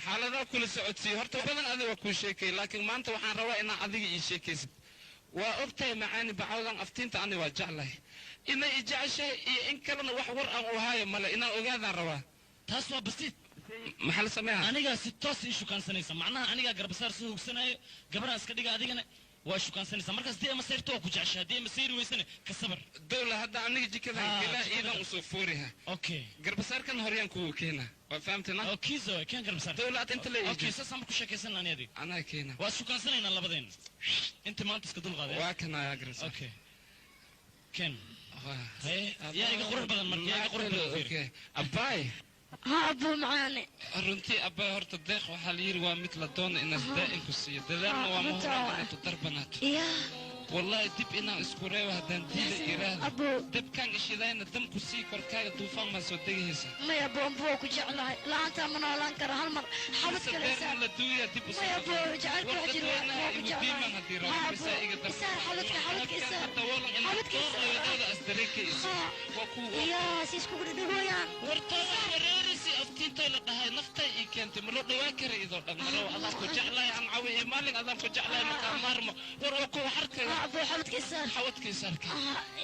حالة كل سعودي هرت بدن هذا وكل شيء لكن ما أنت وحنا روائنا عذيق شيء كذب وأبتي معاني بعوضا أفتين تعني وجع له إن يجع شيء إن كلنا وحور أو هاي ملا إن أجاذا روا تاسوا بسيط محل سماها أنا جالس توس إيشو كان سنة معناها أنا جالس قرب صار سوق سنة قبل أسكت قاعد أنا وإيشو كان سنة مركز دي مسير توك وجعشة دي مسير ويسنة كسبر الدولة هذا عني يجي كذا كلا إذا مصفورها أوكي قرب صار كان هريان كوكينا فهمتنا أوكي زوي كان قرب صار دولة أنت اللي أوكي سام كل شيء كسرنا أنا دي أنا كينا وإيشو كان سنة إن الله بدين أنت ما أنت سكدول غادي واكنا يا قرب أوكي كان هاي يا إيجا قرب بدن مركي يا قرب بدن أوكي أباي ها أبو معاني runtii abbaa horta deeq waxaa la yiri waa mid la doono inaad daa'inku siiyo dadaalna waa muhiim inaad u darbanaato wallahi dib inaan isku reebo haddaan diida iraahdo dibkaan ishidayna damku sii korkaaga duufaan maa soo degaysa maya boonboo ku jeclahay la'aantaa ma noolaan kara hal mar xabad kale isaar la duuyaa dib u maya boo jecelka wax jiro waa ku jeclahay haddii rabo isaa iga dar isaar xabadka isaar xabadka isaar asdareeka isaar waa ku yaa si isku dhigooyaan wartaa wareerisi aftiintay la dhahay naftay ii keentay ma loo dhawaa kara idoo dhan maro adaan ku jeclahay aan cawi maalin adaan ku jeclahay markaa maarmo war waa ku harkay أبو حمد كيسار حوت كيسار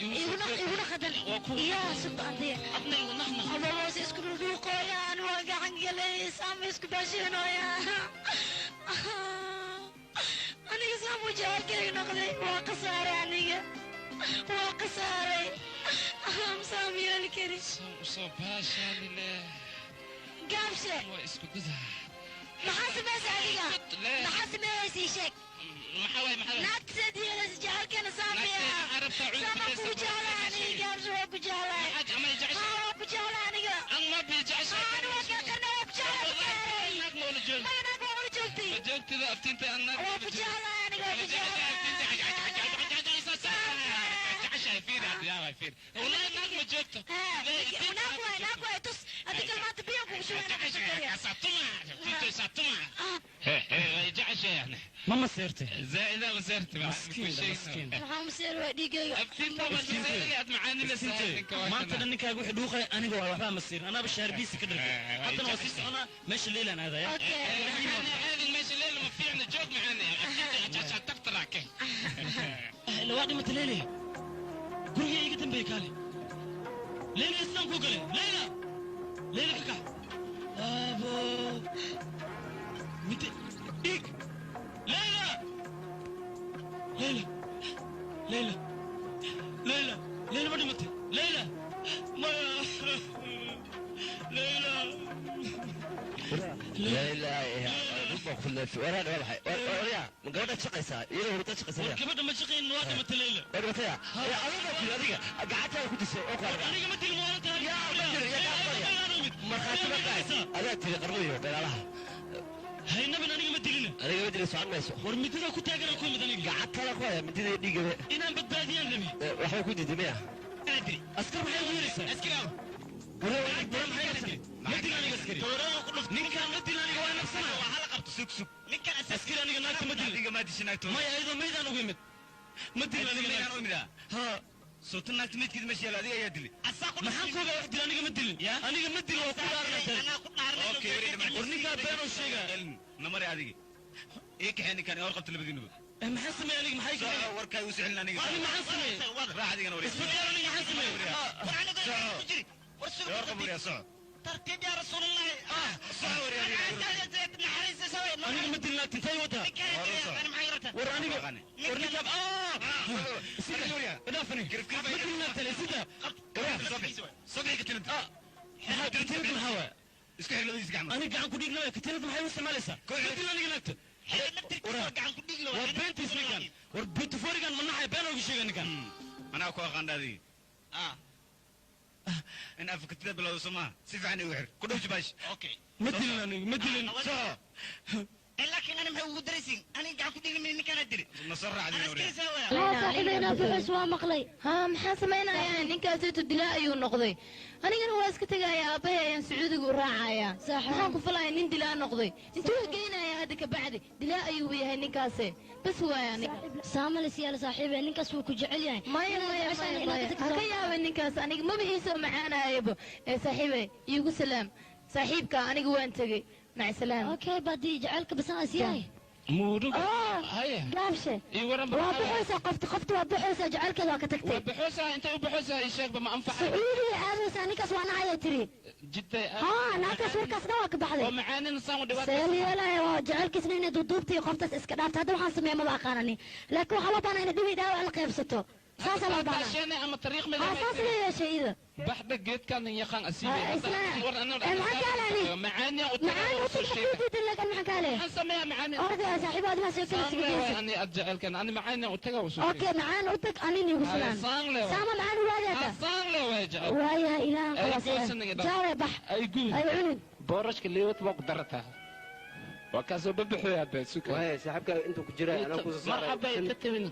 يقولنا خدن يا سبحان عطني ونحن الله يسكن الروق يا نوقع عن قلي سامي يسكن باشينو يا أنا قسم وجهك كي نقضي وقصاري عني وقصاري سامي الكريم صباشا لله قابشة واسكت كذا محاسب أسعدك محاسب أسيشك محاوي نكسد يا رجال كان سامية سامك وجهلاني قابش وجهلاني حاج عم يجعش وجهلاني أنا ما بيجعش أنا وجهلاني وجهلاني هناك ما ولجل ما أنا ما ولجلتي وجلت ذا أفتنت أنا وجهلاني يا فير والله هناك ما جبته هناك وين تص هذيك المات بيهم وشو أنا ساتما يجعش يعني ما مسيرته إذا مسيرت مسكين ما مسير وديقة أفتنت ما مسيرت معاني لسه ما أنت لأنك أقول حدوخة أنا جوا وحنا مسير أنا بالشهر بيس كده حتى لو وصيت أنا ماشي الليلة أنا هذا يا هذه ماشي الليلة ما في عندنا جوك معانا عشان تقطع كه لو واحد مثل ليلة قولي إيه قدام بيكالي ليلة إسلام كوكلي ليلة كاكا أبو متى إيك ليلى ما دمت ليلى ما ليلى في ورا ولا من قبل تشقيسها يلا هو تشقيسها كبد ما شقين واحد مثل ليلى ولا متى يا انا في هذيك قعدت كنت سوق انا قمت المولد يا ما خاطر انا تري قربيه دلالها هاي النبي انا قمت لنا انا قمت سؤال ما يسوق ورمتنا كنت اقرا كل مدني قعدت لك ويا مدينه ديقه انا بداديان نبي waxay ku didimaya ادري اسكر maxay weeraysaa askaraw wara maxay askari madina aniga askari toorada ku dhuf ninkan madina aniga waa nafsana waa hala qabto sug ninkan askari aniga naagta madina aniga ma dishinayto ma ayado meedan ugu yimid madina aniga meedan ugu yimid ha صوتنا naagta midkiid meesha yaala adiga ayaa dilay maxaan ku ogaa wax dil aniga ma dilin aniga ma dilin waa ku dhaarnay ana ku dhaarnay okay warninka been oo sheega namari adiga ee kaxeen kan oo qabta labadiinuba maxaan sameeyay aniga maxay ka warkay u sixilna aniga ani maxaan sameeyay raax adigana wareey isbitaal aniga maxaan sameeyay war aniga ku jiri war suuq war qabur ya soo tartiib ya rasuulullah soo wareey aniga ma dilna tintay wada ana maxay rabtaa war aniga warninka sida yuriya idafani ma dilna talisida صبحي كتلد كتلد من هوا اسكو حلو يسقع انا قاعد كو ديغنا كتلد maxay u isticmaalaysaa كتلد aniga nagta قاعد كو ديغنا وبنت اسمكان وبنت فوريغان منحay been ugu sheegan kan ana ku aqaandadi ان افك كتلد بلا سما si fiican u xir ku dhowj baash okay madilin soo لكن انا ما درسين انا قاعد كدي من كان ادري نصر علينا لا صاحبنا في حسوا مقلي ها maxaa sameynayaan ninkaas inta dilaa ayuu noqday anigana waa iska tagaya aabbahay ayaan sacuudiga u raacaya waxaan ku falaya nin dilaa noqday intuu geynaya hadda ka bacdi dilaa ayuu yahay ninkaas bas waaya aniga saamal siyaal saaxiibay ninkaas wuu ku jecel yahay maya ka yaabay ninkaas aniga ma bixiiso macaanayaba ee saaxiibay iigu salaam saaxiibka aniga waan tagay مع السلامة. اوكي بدي جعلك بس انا اسياي. مورق هيا قابشه ورا وبحوسه قفت وبحوسه جعلك ذاك تكتب وبحوسه انت وبحوسه يشيك بما انفع سعودي عروس انا كاس وانا عاية تري جدا انا كاس وركاس دواك بحدي ومعاني نصام دوات سيلي لا جعلك سنين دودوبتي قفت اسكدافت هذا waxaan sameeyay ma baqaanani laakiin waxa la baahnaa in dhibi daaw la qaybsato saasa la baahnaa عشان اما طريق من اساس ليه شيء بحد جيت كان يخان اسيبي معاني معاني وتحديد لك المحكالة حنسميها معاني أوكي صاحبي هذا ما سيكون أني أرجع كان أنا معاني وتجاوز أوكي معاني وتك أنا نيوسلان سامة معاني ولا صار له وجع ويا إله خلاص جاوي بح أي جود أي عند بورش كلي وتبقى قدرتها وكاسو ببحوا يا بسوك وهي صاحبك أنتوا كجراء أنا كوز مرحبا تتمنى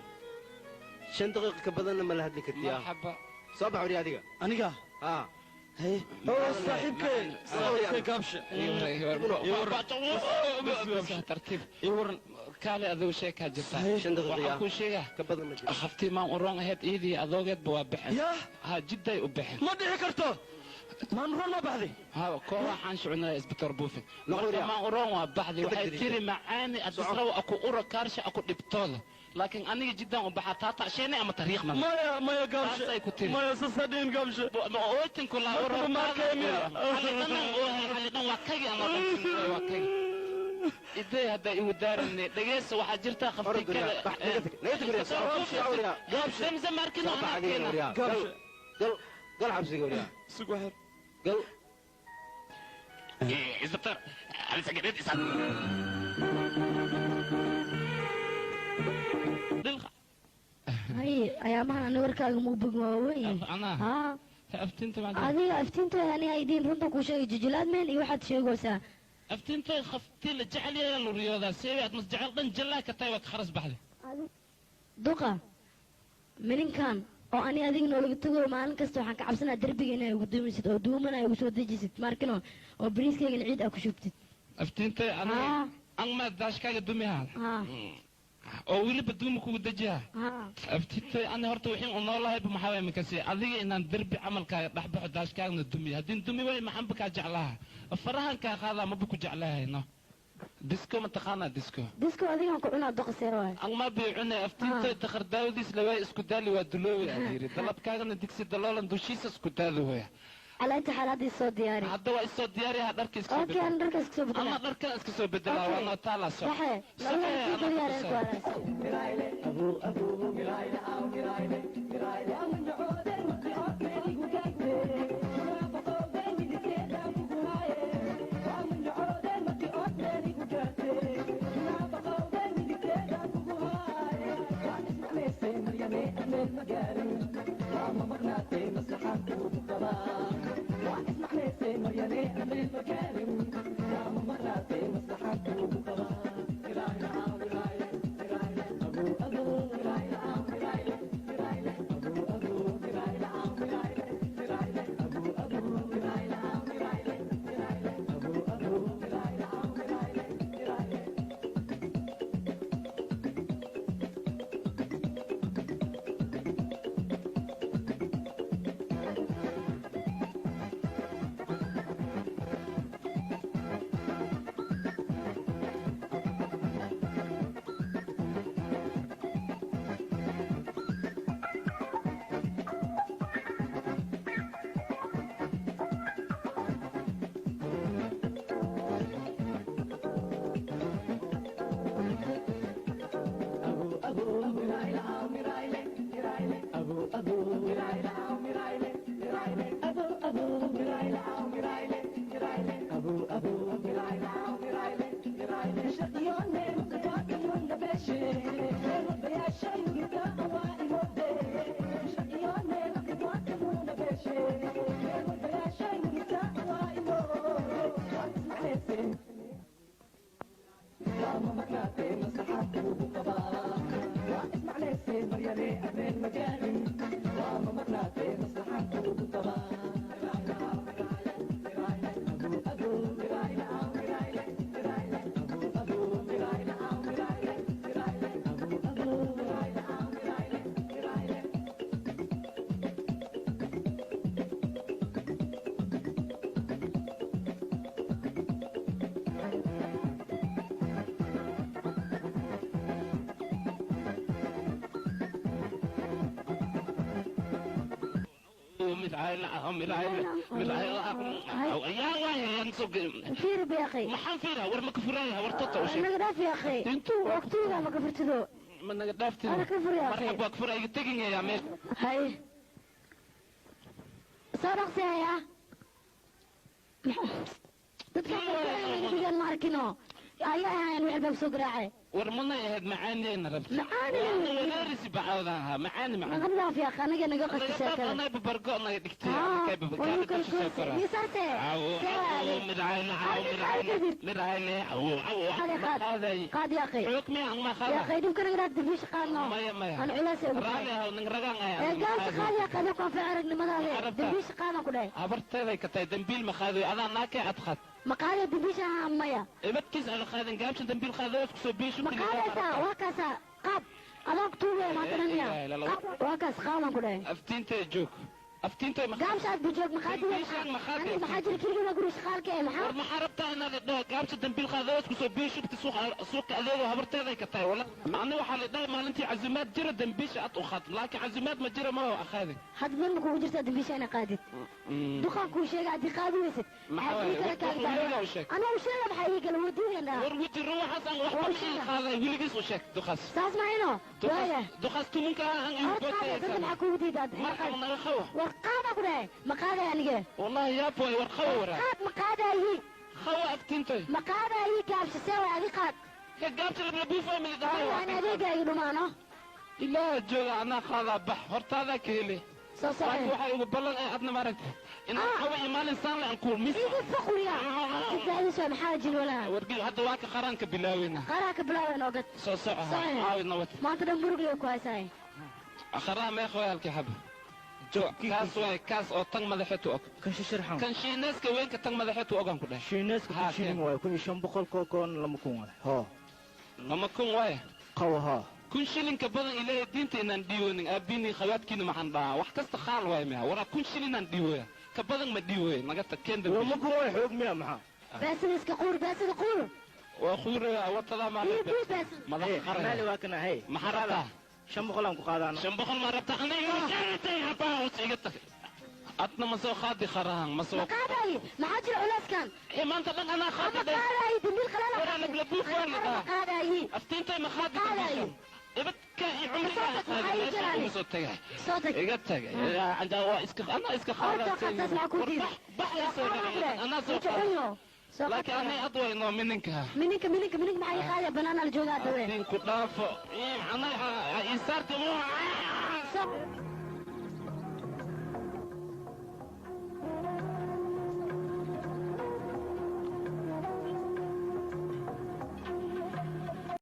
5 دقائق كبدلنا ما لهد لك الديا مرحبا صباح وريا ديك أنيقا ها هي هو صاحبك صاحبك كابشة ترتيب يورن كالي أذو شيء كجبته 5 دقائق وأكو شيء كبدلنا أخفتي ما أورون هاد إيدي أذوقت بوابحن يا ها جدا يوبحن ما دي كرتو ما نروح ما بعدي ها كوا حنش عنا إسبتر بوفن نقول ما أورون وبحدي وحي تيري معاني أدسرو أكو أورا كارشة أكو دبتول لكن أنا جدا وبحطاطا شيني أما تاريخ من ما يا قابشة ما يا سصدين قابشة ما قلتن كلها أورا ما كيميا حالتنا وكي أنا قلتن وكي إذا هذا يودارني دقيس واحد جرتا خفتي كذا قابشة زمزم ماركنا أنا قابشة قل حبسي قول يا سوق واحد قل إسبتر على سجلت إسان هاي أيامها أنا وركاغ مو بقوي أنا ها أفتنت بعدين هذه أفتنت يعني هيدين رنتك وشيء جلاد من أي واحد شيء قوسا أفتنت خفتي لجعل يا الرياضة سوي أتمس جعل ضن جلاك تايوك خرس بحدي دقة منين كان oo ani adigna laga tago maalin kasta waxaan ka cabsanaa darbiga inay ugu duumisid oo duumana ay ugu soo dejisid markino oo bariiskayga ciid aad ku shubtid أفتنت أنا ما داش كاجا دومي هذا oo wiliba duuma kugu dajiyaa aftitay ana horta wixii uu noolahay maxaa ma kasi adiga inaan darbi camalkaaga dhaxbaxo daashkaagna dumiyo hadii dumi way maxan ka jeclaha farahan ka qaada ma ku jeclaahayno disco ma taqaana disco adiga ku cunaa doqseer waay ama biicuna aftitay takhardawdiis laway isku daali waa duloowi adiiri dalabkaagana digsi daloolan dushiisa isku daali way على انت حالاتي صوت دياري هذا هو الصوت دياري هذا دركي اسكو اوكي انا دركي اسكو بدلا انا دركي اسكو بدلا وانا طالع صحيح ابو ابو مرايله او مرايله مرايله من عود فير يا اخي maxaan fiiraa war ma ka furayaha war tota u sheeg انا قداف يا اخي intuu وقتوها ما كفرتدو ma naga dhaaftin انا كفر يا اخي marxab waa ka fura iga teginaya meel هاي صدق يا dadka ma arkino ayaa ahayn wixii baa soo garaacay war mana ahayd macaanina rabta macaani wadaarisi bacawdaha macaani macaani naqdaaf ya khanaga naga qashay anay babargo naga dhigtay kay babargo ka shaqara yisarte midayne قاد يا اخي حكمي ما خلاص يا اخي يمكن نقدر دفيش قالنا انا علاس raali نغرغان قال قال يا اخي كان في عرق نمدا دفيش قالنا كله abarteeday ka tay dambiil ma qaado adaa naakay adqad مقالة دبيشة عمية ibadkiis aan qaadan gaabshan dambiil qaado isku soo biisho مقالة وكاسا قاب ألاك توبة ما تنمية وكاس قاما كله aftiintay joog aftiintay ma قام شاد بيجوك مخادي أنا محاجر كيلو نقول شخالك إيه war ma xarabta inaad dhoo gaabsha dambiil qaado isku soo biisho suuqa adeego habarteeday ka tay wala macna waxa la dhahay maalintii cazimaad jira dambiisha aad u khad laakiin cazimaad ma jira ma waa qaadin حد منك وجرت دبيشة أنا قادت دخان كل شيء قاعد يقادي وسط أنا وشيء بحقيقة الودي أنا war witi ruuxaas aan waxba ma qaaday wiligiis u sheeg duqas ساس معينه duqas tumunka aan أرد معكم ودي داد ma khaw ورقابة كله مقادة يعني wallahi yaa boy war khaw wara مقادة هي khaw aftiintay مقادة هي قابش سوى هذه قاد ka gaabta la buu family dhahay أنا ذيك يقولوا معنا ilaa jooga ana qaada bax hortaada ka heli صحيح waxay ugu ballan ay adna maaragtay inaan qawa imaalin saan la ankuul mis إيه فخر يا إذا هذا شو محاجي ولا wargii hadda waa ka qaranka bilaawina قراك بلا نوقت soo soco caawidna wad ما تدم برقي كويساي akharaha meeqa way halkii xaba kaas way kaas oo tang madaxeetu og kan shirxan kan shiineeska weynka tang madaxeetu ogaan ku dhahay shiineeska kan shiin way 1500 koon lama kun way ho lama kun way qaw ha kun shilinka badan ilaahay diinta inaan dhiiwoonin aabini khawaadkiina maxaan dhahaa wax kasta qaal way ma wara kun shilinaan dhiiwooya ka badan ma dhiiwooy naga takeen dambe lama kun way xoog miya maxaa بس اسكقور بس اسكقور waa khuura watada ma إيه بس madax qaran mali waa kana hay maxaa rabtaa 500 aan ku qaadana 500 ma rabtaa aniga masaantay habaa iga tag adna ma soo qaadi kharahan ma soo مقادة ما حاجي علاس كان ee maanta dhan anaa qaadi مقادة هي دميل خلالها wara la buu faali مقادة هي aftiintay ma qaadi ibadka umriga qaadi soo tagay صوتك iga tagay anda waa iska ana iska أرتقى تسمع كودي أنا سوف لكن أنا أضوي إنه منك منك معي خالي بنانا الجوغات دوين كنت أنا يسارت مو